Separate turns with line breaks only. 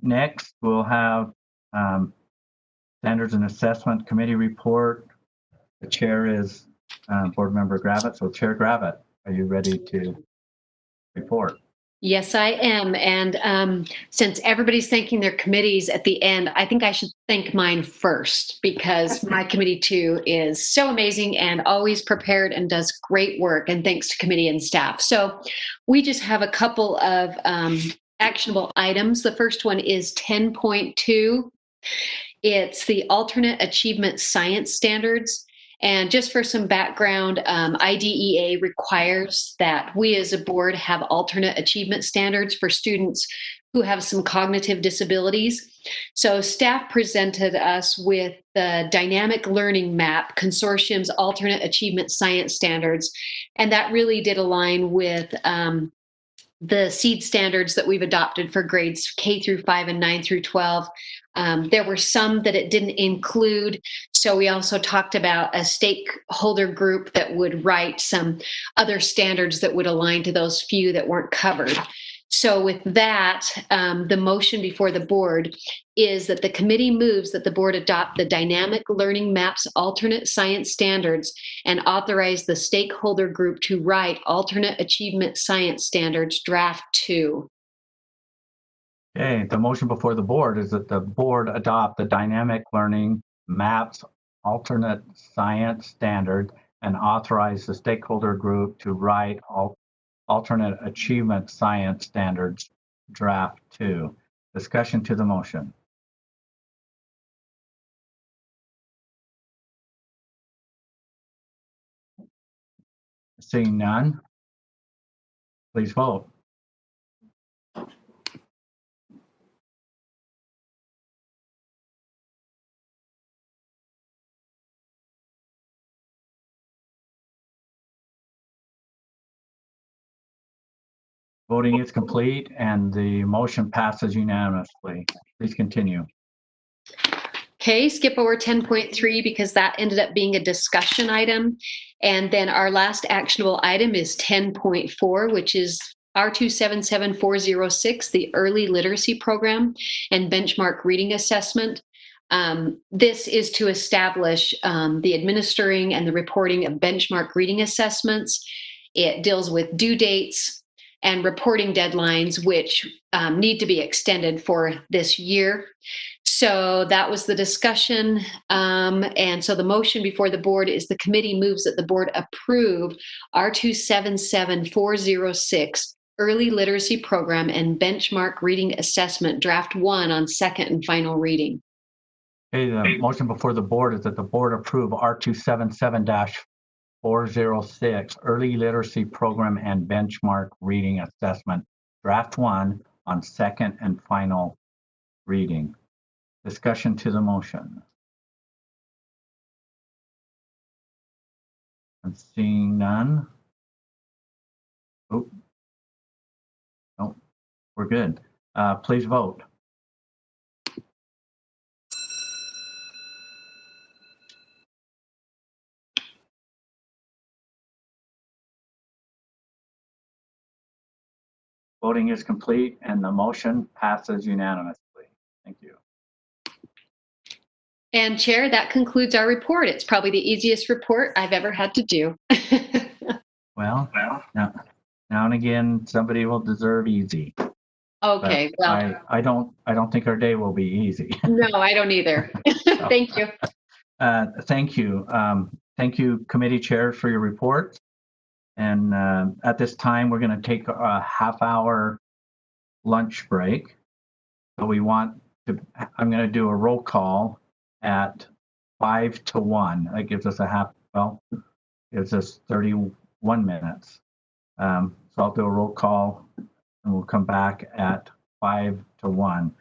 Next, we'll have Standards and Assessment Committee report. The chair is Board Member Gravitt. So Chair Gravitt, are you ready to report?
Yes, I am. And since everybody's thanking their committees at the end, I think I should thank mine first, because my committee too is so amazing and always prepared and does great work. And thanks to committee and staff. So we just have a couple of actionable items. The first one is 10.2. It's the alternate achievement science standards. And just for some background, IDEA requires that we as a board have alternate achievement standards for students who have some cognitive disabilities. So staff presented us with the Dynamic Learning Map Consortium's alternate achievement science standards. And that really did align with the SEED standards that we've adopted for grades K through 5 and 9 through 12. There were some that it didn't include. So we also talked about a stakeholder group that would write some other standards that would align to those few that weren't covered. So with that, the motion before the board is that the committee moves that the board adopt the Dynamic Learning Maps alternate science standards and authorize the stakeholder group to write alternate achievement science standards draft 2.
Okay, the motion before the board is that the board adopt the Dynamic Learning Maps alternate science standard and authorize the stakeholder group to write alternate achievement science standards draft 2. Discussion to the motion. Seeing none, please vote. Voting is complete and the motion passes unanimously. Please continue.
Okay, skip over 10.3 because that ended up being a discussion item. And then our last actionable item is 10.4, which is R277406, the Early Literacy Program and Benchmark Reading Assessment. This is to establish the administering and the reporting of benchmark reading assessments. It deals with due dates and reporting deadlines, which need to be extended for this year. So that was the discussion. And so the motion before the board is the committee moves that the board approve R277406 Early Literacy Program and Benchmark Reading Assessment Draft 1 on second and final reading.
Okay, the motion before the board is that the board approve R277-406 Early Literacy Program and Benchmark Reading Assessment Draft 1 on second and final reading. Discussion to the motion. I'm seeing none. Oh, no, we're good. Please vote. Voting is complete and the motion passes unanimously. Thank you.
And Chair, that concludes our report. It's probably the easiest report I've ever had to do.
Well, now and again, somebody will deserve easy.
Okay,
but
well,
I don't think our day will be easy.
No, I don't either. Thank you.
Thank you. Thank you, committee chairs, for your reports. And at this time, we're going to take a half-hour lunch break. So I'm going to do a roll call at 5 to 1. That gives us gives us 31 minutes. So I'll do a roll call and we'll come back at 5 to 1.